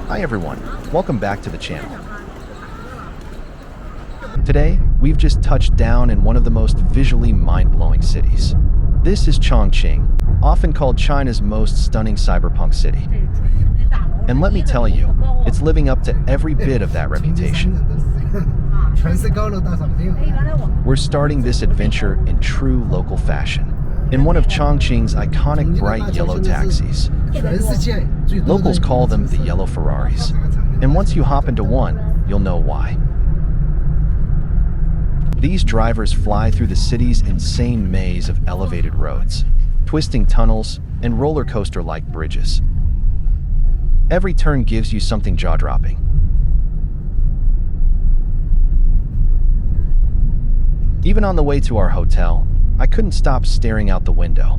Hi everyone, welcome back to the channel. Today, we've just touched down in one of the most visually mind-blowing cities. This is Chongqing, often called China's most stunning cyberpunk city. And let me tell you, it's living up to every bit of that reputation. We're starting this adventure in true local fashion, in one of Chongqing's iconic bright yellow taxis. Locals call them the Yellow Ferraris, and once you hop into one, you'll know why. These drivers fly through the city's insane maze of elevated roads, twisting tunnels, and roller coaster-like bridges. Every turn gives you something jaw-dropping. Even on the way to our hotel, I couldn't stop staring out the window.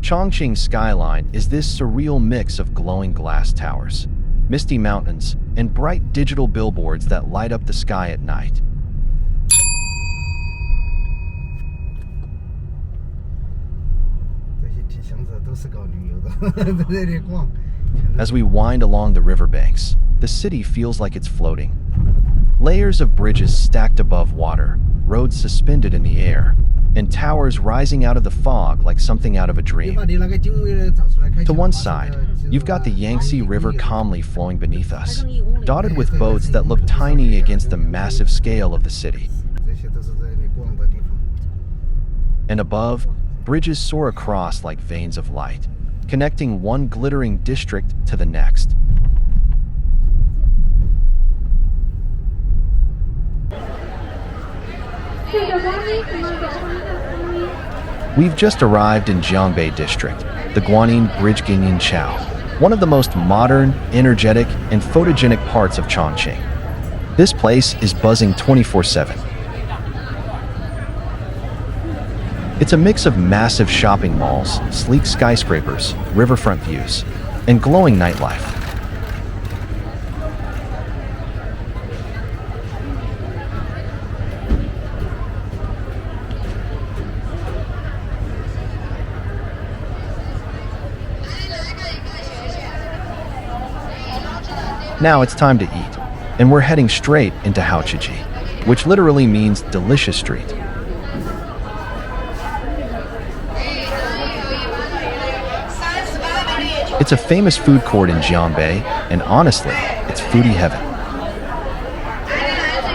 Chongqing Skyline is this surreal mix of glowing glass towers, misty mountains, and bright digital billboards that light up the sky at night. As we wind along the riverbanks, the city feels like it's floating. Layers of bridges stacked above water, roads suspended in the air, and towers rising out of the fog like something out of a dream. To one side, you've got the Yangtze River calmly flowing beneath us, dotted with boats that look tiny against the massive scale of the city. And above, bridges soar across like veins of light, connecting one glittering district to the next. We've just arrived in Jiangbei District, the Guanyin Bridge Ginyin Chao, one of the most modern, energetic, and photogenic parts of Chongqing. This place is buzzing 24/7. It's a mix of massive shopping malls, sleek skyscrapers, riverfront views, and glowing nightlife. Now it's time to eat, and we're heading straight into Haochijie, which literally means delicious street. It's a famous food court in Jiangbei, and honestly, it's foodie heaven.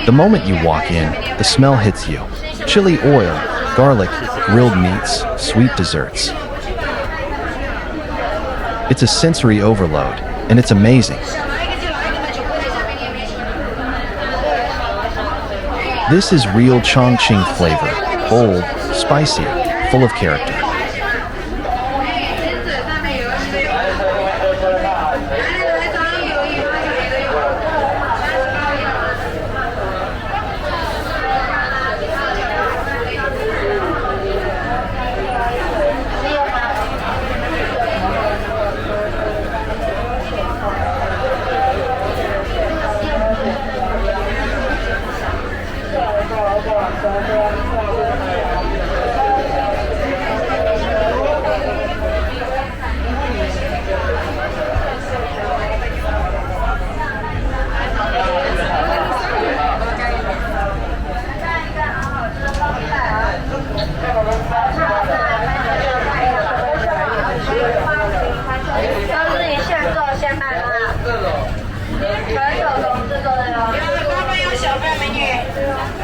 The moment you walk in, the smell hits you. Chili oil, garlic, grilled meats, sweet desserts. It's a sensory overload, and it's amazing. This is real Chongqing flavor, bold, spicy, full of character.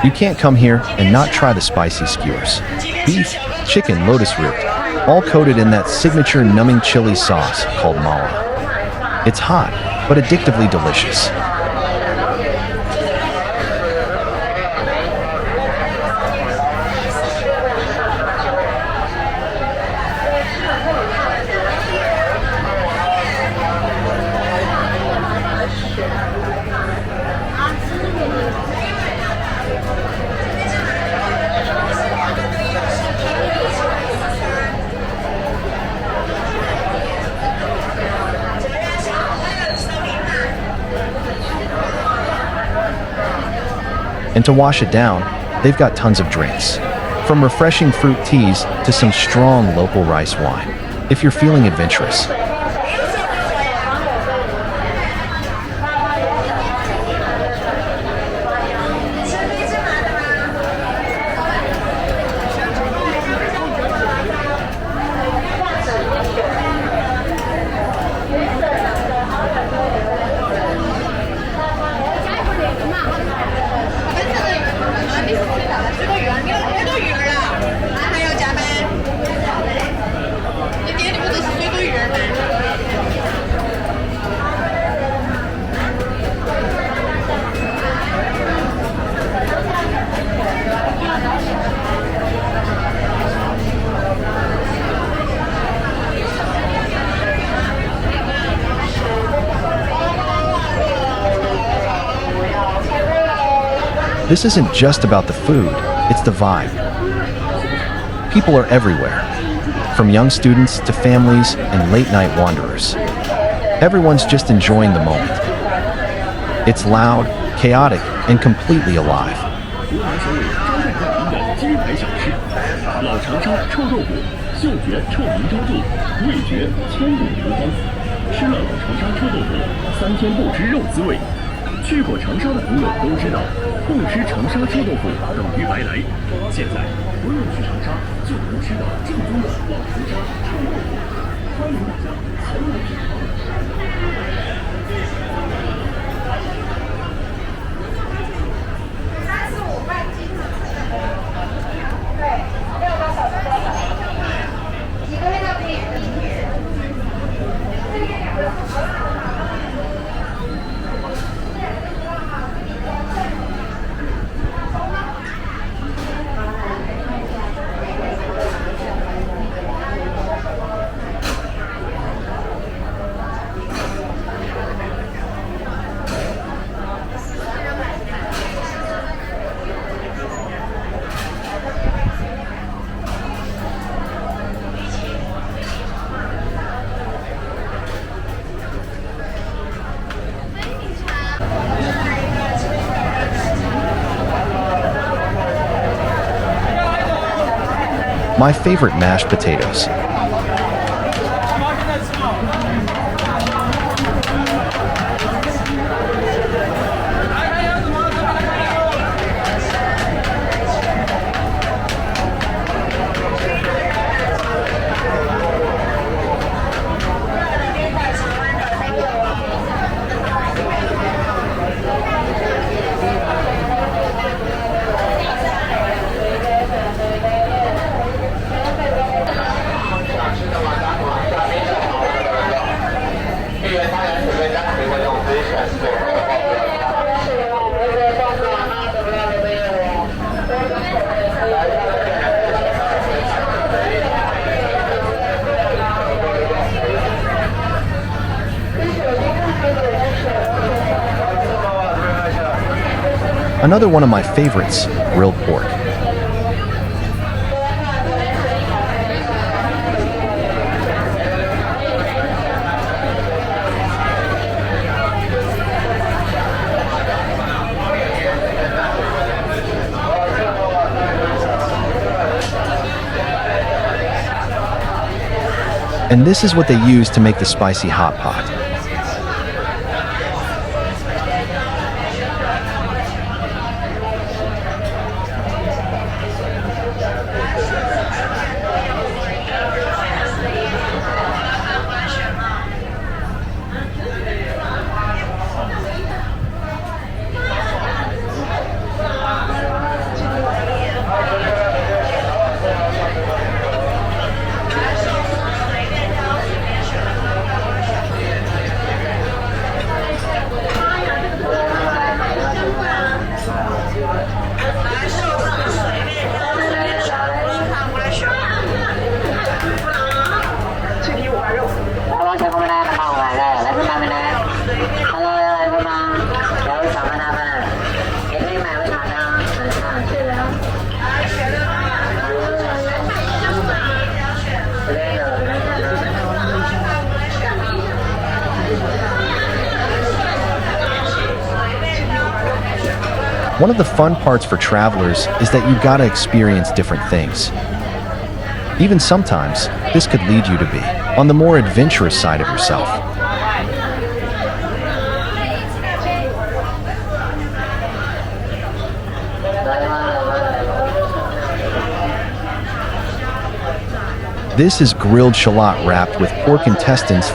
You can't come here and not try the spicy skewers. Beef, chicken, lotus root, all coated in that signature numbing chili sauce called málà. It's hot, but addictively delicious. And to wash it down, they've got tons of drinks. From refreshing fruit teas to some strong local rice wine, if you're feeling adventurous. This isn't just about the food, it's the vibe. People are everywhere, from young students to families and late-night wanderers. Everyone's just enjoying the moment. It's loud, chaotic, and completely alive. 老长沙臭豆腐，嗅觉臭名昭著，味觉千古流芳。吃了老长沙臭豆腐，3天不知肉滋味。去过长沙的朋友都知道，不吃长沙臭豆腐等于白来。现在不用去长沙，就能吃到正宗的老长沙臭豆腐。欢迎大家前来品尝。My favorite mashed potatoes. Another one of my favorites, grilled pork. And this is what they use to make the spicy hot pot. One of the fun parts for travelers is that you gotta experience different things. Even sometimes, this could lead you to be on the more adventurous side of yourself. This is grilled shallot wrapped with pork intestines.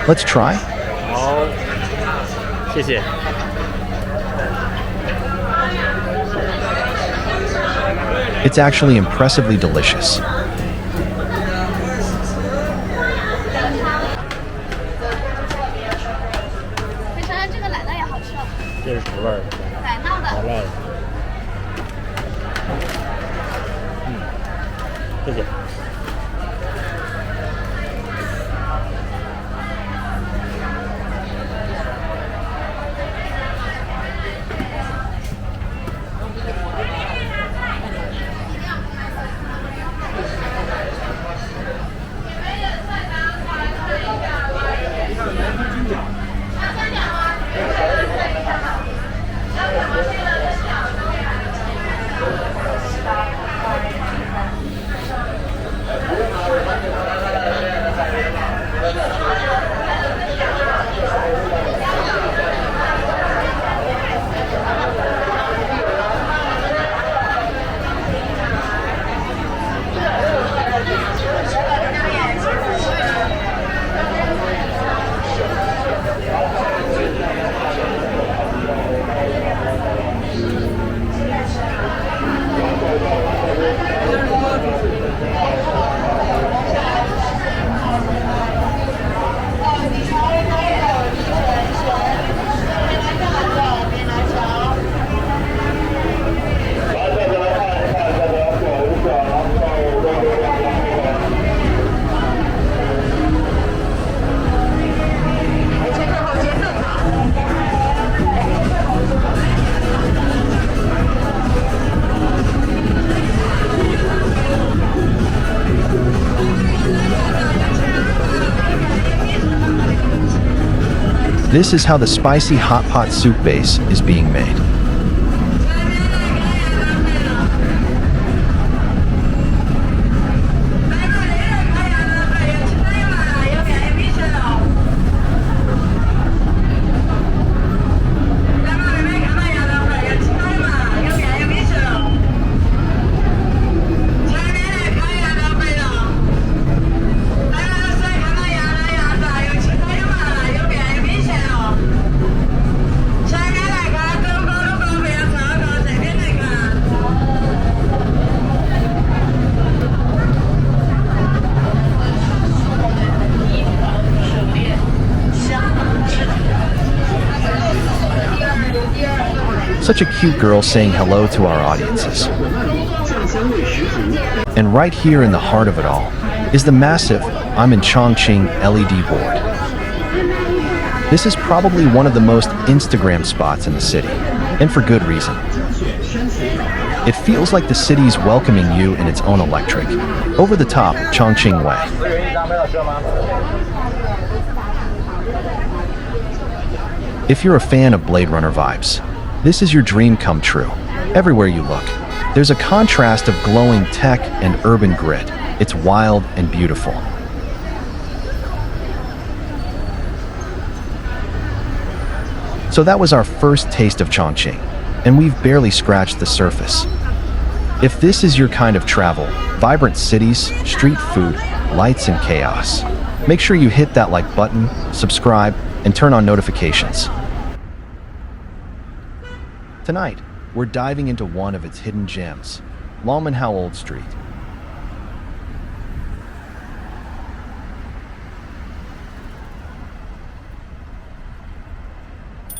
Let's try. 好，谢谢。It's actually impressively delicious. 非常这个奶酪也好吃哦。这是什么味儿？奶酪的。好辣的。谢谢。This is how the spicy hot pot soup base is being made. Such a cute girl saying hello to our audiences. And right here in the heart of it all is the massive I'm in Chongqing LED board. This is probably one of the most Instagram spots in the city, and for good reason. It feels like the city's welcoming you in its own electric, over-the-top Chongqing way. If you're a fan of Blade Runner vibes, this is your dream come true. Everywhere you look, there's a contrast of glowing tech and urban grit. It's wild and beautiful. So that was our first taste of Chongqing, and we've barely scratched the surface. If this is your kind of travel, vibrant cities, street food, lights and chaos, make sure you hit that like button, subscribe, and turn on notifications. Tonight, we're diving into one of its hidden gems, Longmenhao Old Street.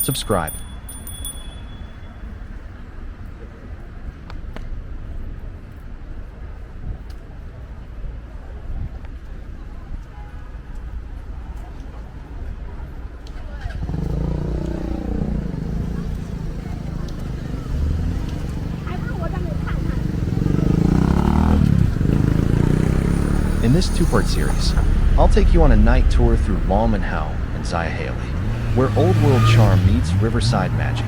Subscribe. In this two-part series, I'll take you on a night tour through Longmenhao and Xiahaoli, where old-world charm meets riverside magic.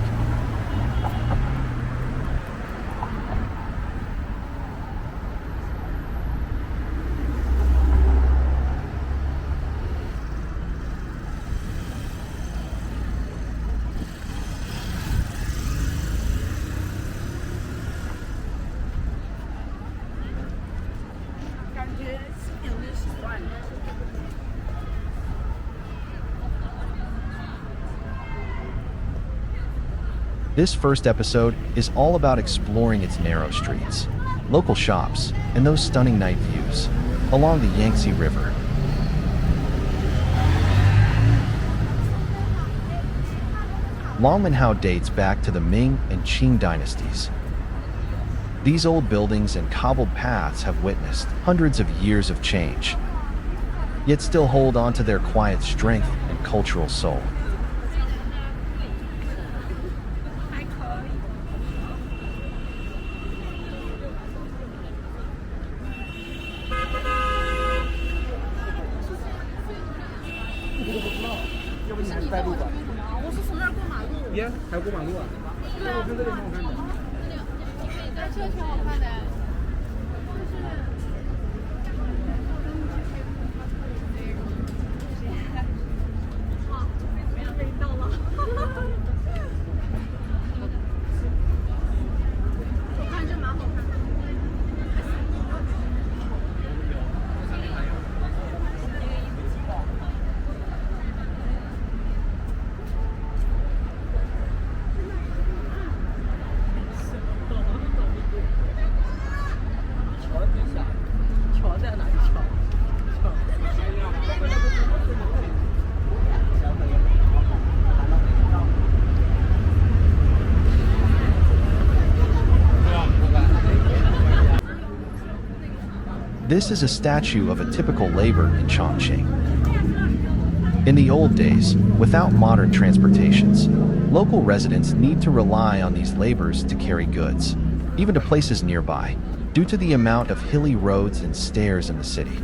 This first episode is all about exploring its narrow streets, local shops, and those stunning night views along the Yangtze River. Longmenhao dates back to the Ming and Qing dynasties. These old buildings and cobbled paths have witnessed hundreds of years of change, yet still hold on to their quiet strength and cultural soul. This is a statue of a typical labor in Chongqing. In the old days, without modern transportations, local residents need to rely on these laborers to carry goods, even to places nearby, due to the amount of hilly roads and stairs in the city.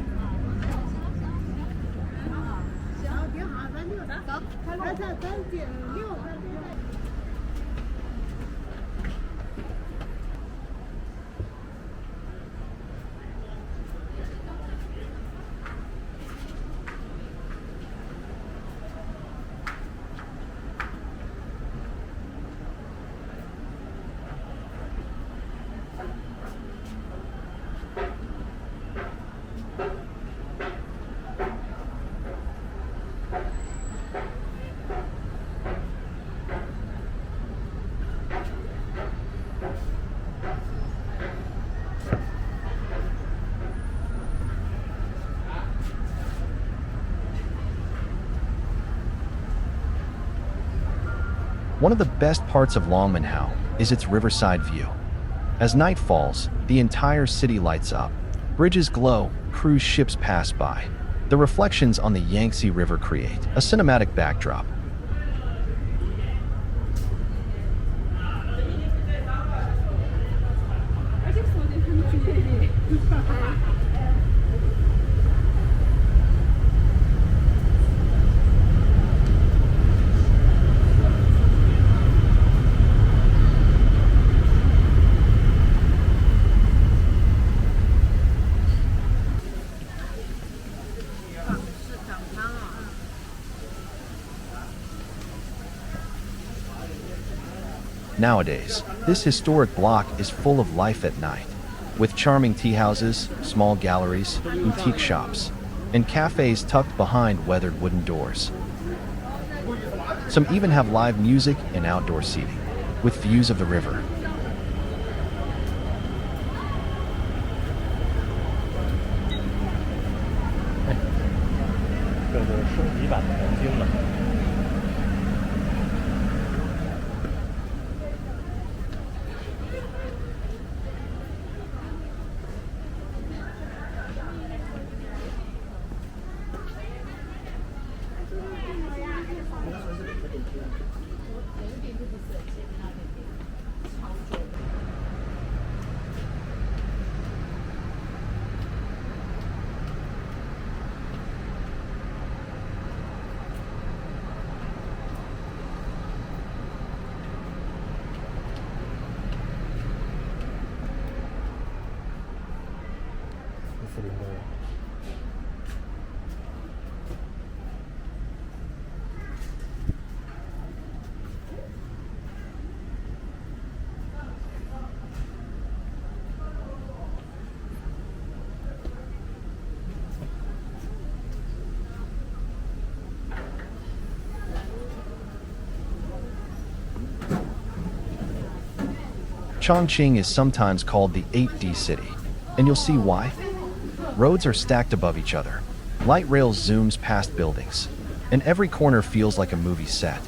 One of the best parts of Longmenhao is its riverside view. As night falls, the entire city lights up. Bridges glow, cruise ships pass by. The reflections on the Yangtze River create a cinematic backdrop. Nowadays, this historic block is full of life at night, with charming tea houses, small galleries, boutique shops, and cafes tucked behind weathered wooden doors. Some even have live music and outdoor seating, with views of the river. 极版的南京了。Chongqing is sometimes called the 8D city, and you'll see why. Roads are stacked above each other. Light rails zooms past buildings, and every corner feels like a movie set.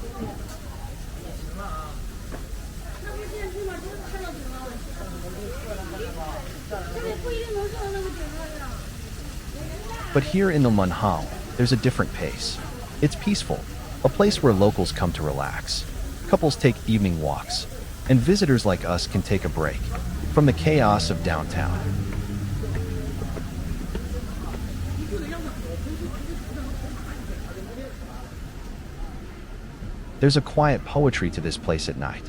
But here in Longmenhao, there's a different pace. It's peaceful, a place where locals come to relax. Couples take evening walks, and visitors like us can take a break from the chaos of downtown. There's a quiet poetry to this place at night.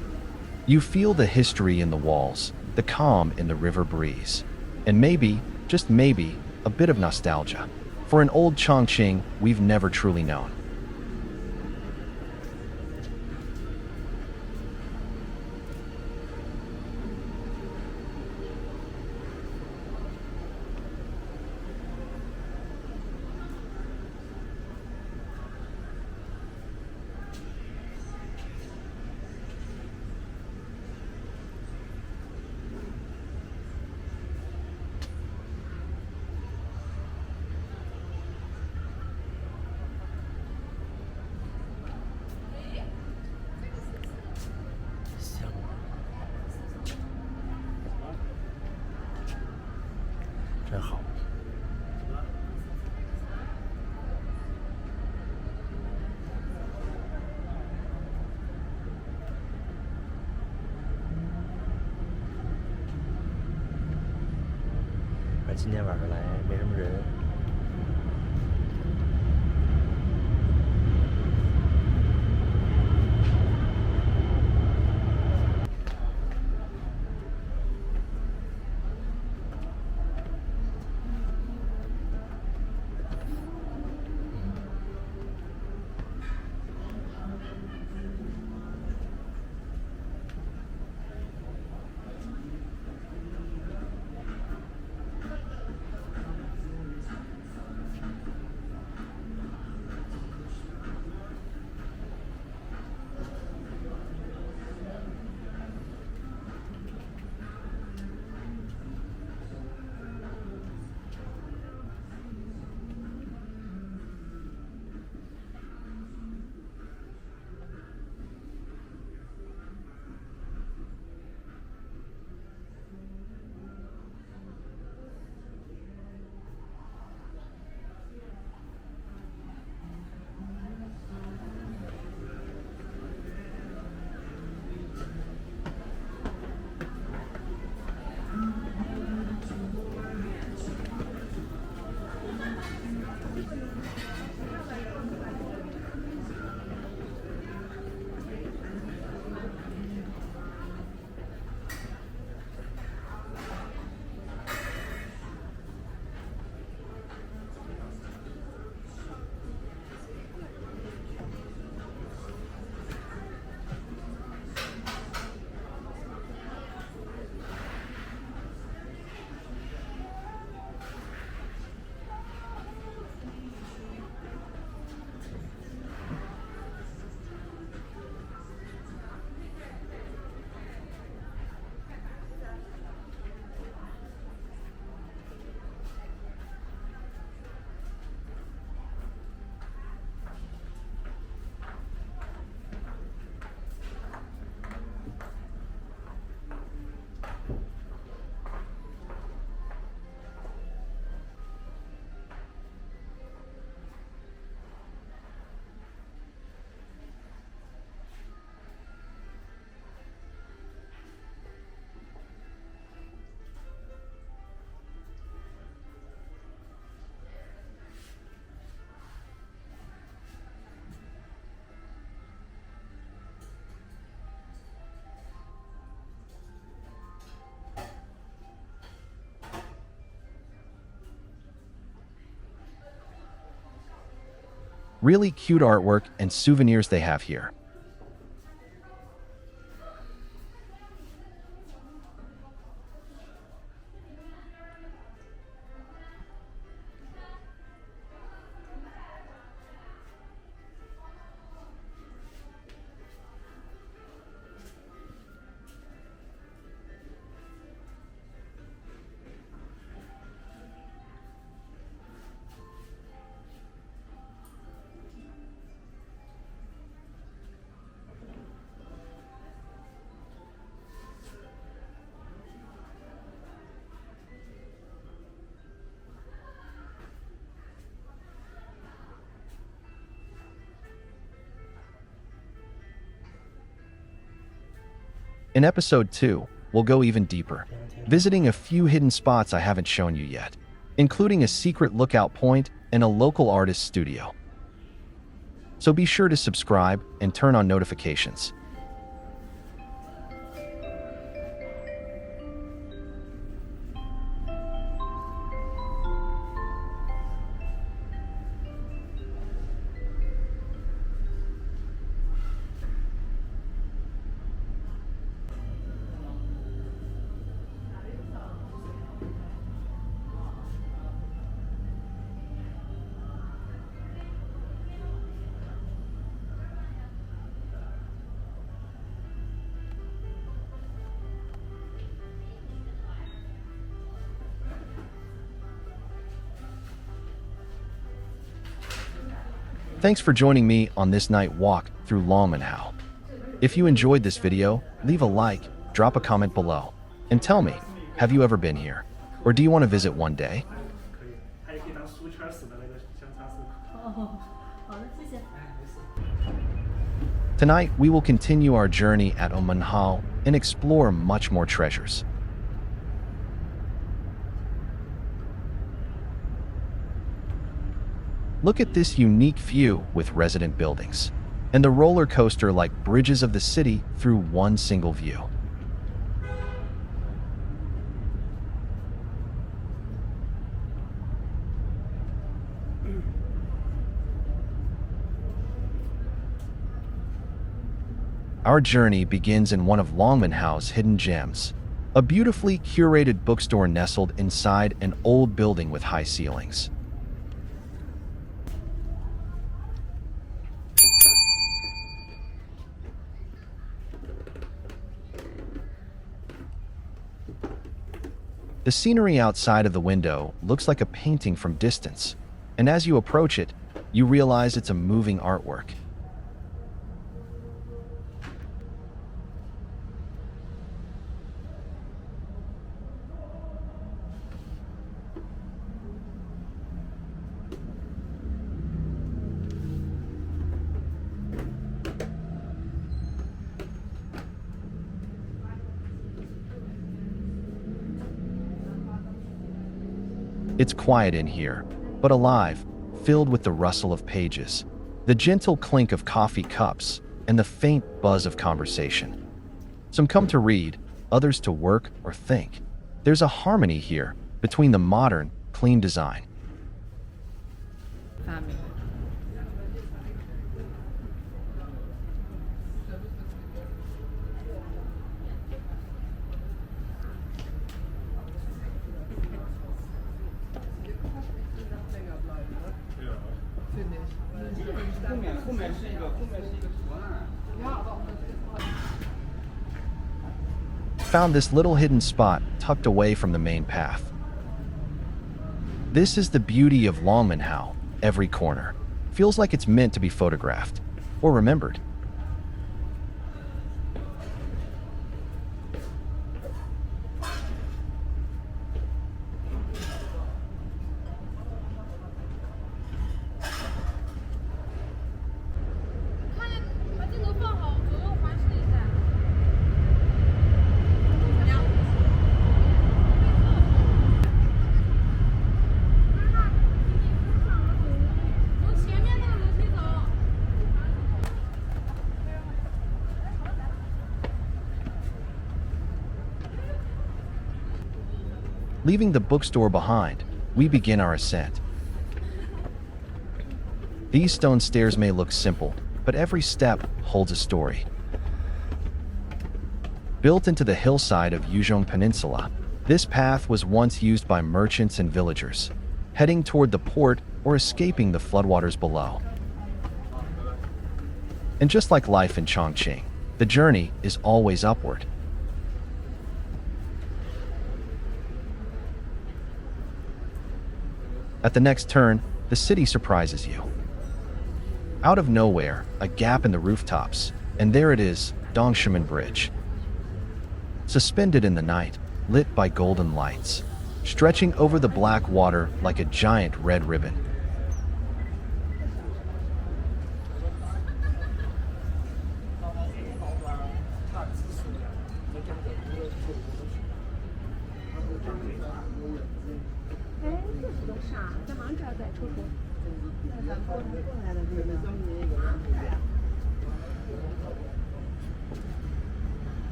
You feel the history in the walls, the calm in the river breeze, and maybe, just maybe, a bit of nostalgia for an old Chongqing we've never truly known.真好。而今天晚上来没什么人。Really cute artwork and souvenirs they have here. In episode 2, we'll go even deeper, visiting a few hidden spots I haven't shown you yet, including a secret lookout point and a local artist's studio. So be sure to subscribe and turn on notifications. Thanks for joining me on this night walk through Longmenhao. If you enjoyed this video, leave a like, drop a comment below, and tell me, have you ever been here? Or do you want to visit one day? 还可以当书签使的那个相差是。哦，好的，谢谢。 Tonight, we will continue our journey at Longmenhao and explore much more treasures. Look at this unique view with resident buildings, and the roller coaster like bridges of the city through one single view. Our journey begins in one of Longmenhao's hidden gems, a beautifully curated bookstore nestled inside an old building with high ceilings. The scenery outside of the window looks like a painting from distance, and as you approach it, you realize it's a moving artwork. It's quiet in here, but alive, filled with the rustle of pages, the gentle clink of coffee cups, and the faint buzz of conversation. Some come to read, others to work or think. There's a harmony here between the modern, clean design. Found this little hidden spot tucked away from the main path. This is the beauty of Longmenhao. Every corner feels like it's meant to be photographed or remembered. Leaving the bookstore behind, we begin our ascent. These stone stairs may look simple, but every step holds a story. Built into the hillside of Yuzhong Peninsula, this path was once used by merchants and villagers, heading toward the port or escaping the floodwaters below. And just like life in Chongqing, the journey is always upward. At the next turn, the city surprises you. Out of nowhere, a gap in the rooftops, and there it is, Dongshimen Bridge. Suspended in the night, lit by golden lights, stretching over the black water like a giant red ribbon.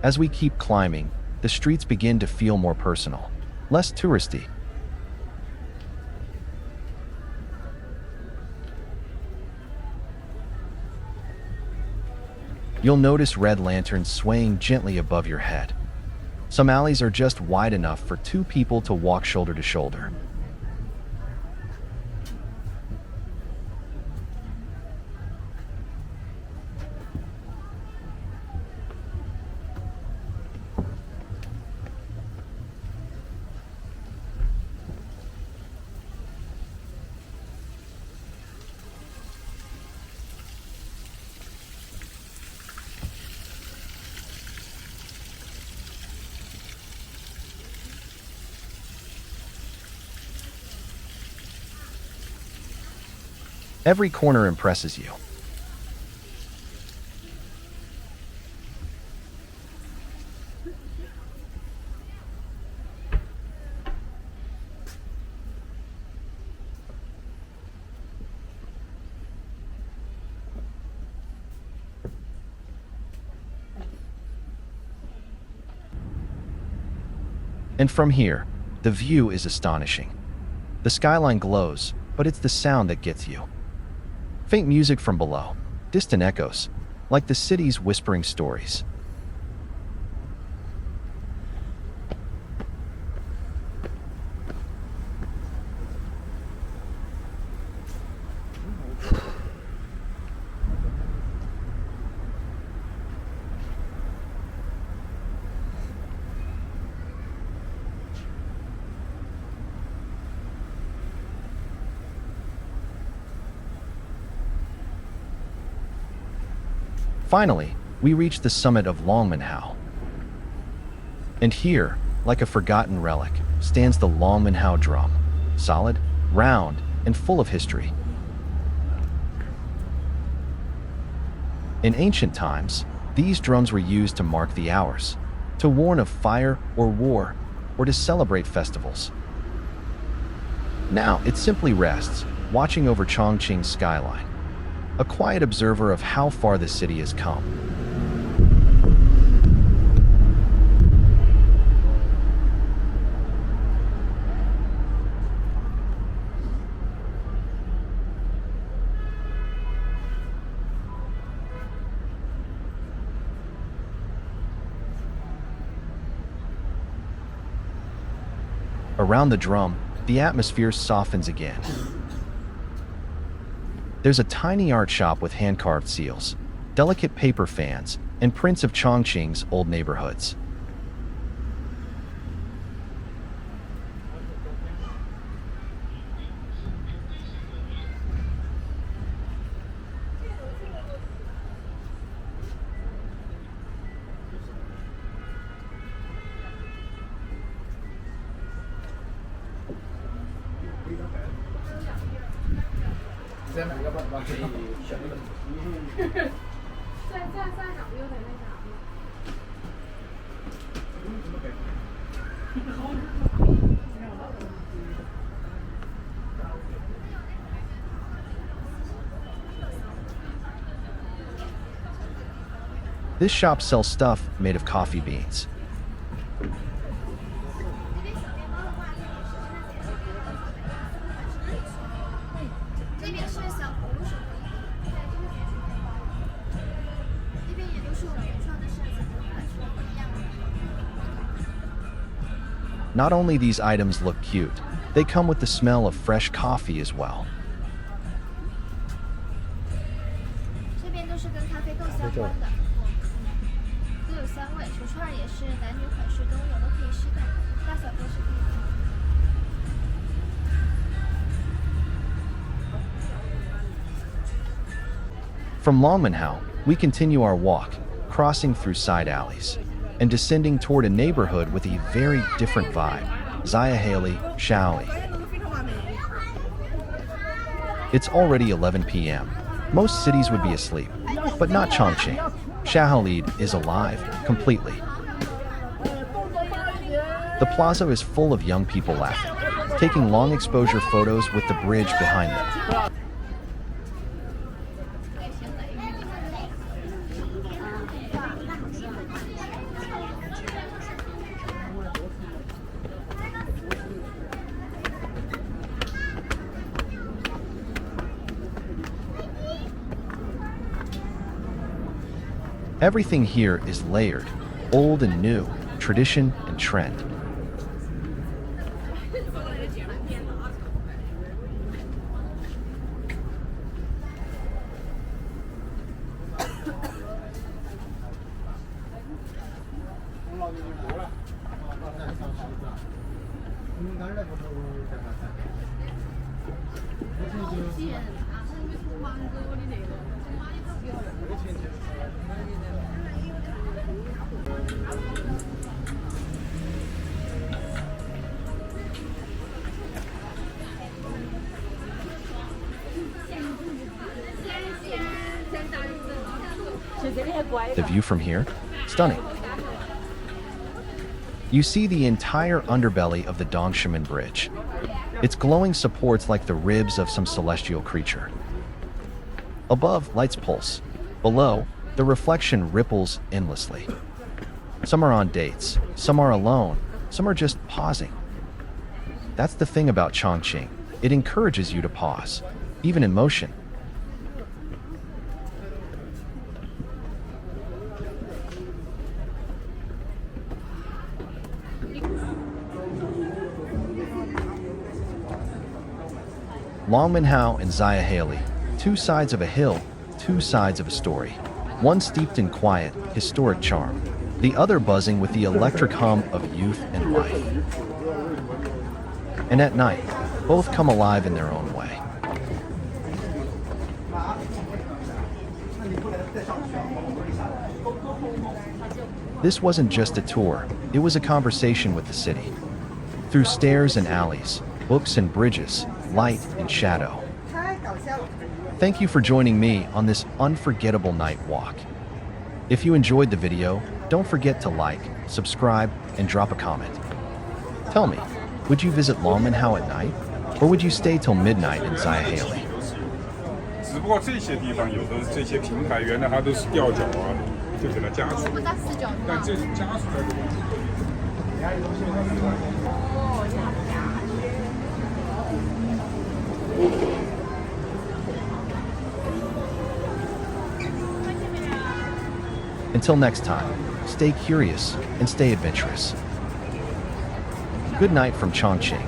As we keep climbing, the streets begin to feel more personal, less touristy. You'll notice red lanterns swaying gently above your head. Some alleys are just wide enough for two people to walk shoulder to shoulder. Every corner impresses you. And from here, the view is astonishing. The skyline glows, but it's the sound that gets you. Faint music from below, distant echoes, like the city's whispering stories. Finally, we reach the summit of Longmenhao. And here, like a forgotten relic, stands the Longmenhao Drum, solid, round, and full of history. In ancient times, these drums were used to mark the hours, to warn of fire or war, or to celebrate festivals. Now, it simply rests, watching over Chongqing's skyline, a quiet observer of how far the city has come. Around the drum, the atmosphere softens again. There's a tiny art shop with hand-carved seals, delicate paper fans, and prints of Chongqing's old neighborhoods. 再找有点那啥。This shop sells stuff made of coffee beans. Not only these items look cute, they come with the smell of fresh coffee as well. 这边都是跟咖啡豆相关的，都有香味，手串也是男女款式都有，都可以试戴，大小都是可以的。 From Longmenhao, we continue our walk, crossing through side alleys, and descending toward a neighborhood with a very different vibe, Xiahaoli, Xiahaoli. It's already 11 p.m. Most cities would be asleep, but not Chongqing. Xiahaoli is alive, completely. The plaza is full of young people laughing, taking long exposure photos with the bridge behind them. Everything here is layered, old and new, tradition and trend. The view from here? Stunning. You see the entire underbelly of the Dongshimen Bridge. Its glowing supports like the ribs of some celestial creature. Above, lights pulse. Below, the reflection ripples endlessly. Some are on dates, some are alone, some are just pausing. That's the thing about Chongqing. It encourages you to pause, even in motion. Longmenhao and Xiahaoli, two sides of a hill, two sides of a story. One steeped in quiet, historic charm, the other buzzing with the electric hum of youth and life. And at night, both come alive in their own way. This wasn't just a tour, it was a conversation with the city. Through stairs and alleys, books and bridges, light and shadow. Thank you for joining me on this unforgettable night walk. If you enjoyed the video, don't forget to like, subscribe, and drop a comment. Tell me, would you visit Longmenhao at night? Or would you stay till midnight in Xiahaoli? 只不过这些地方有的这些平台原来它都是吊脚啊，就给它加速，但这是加速的。 Until next time, stay curious and stay adventurous. Good night from Chongqing.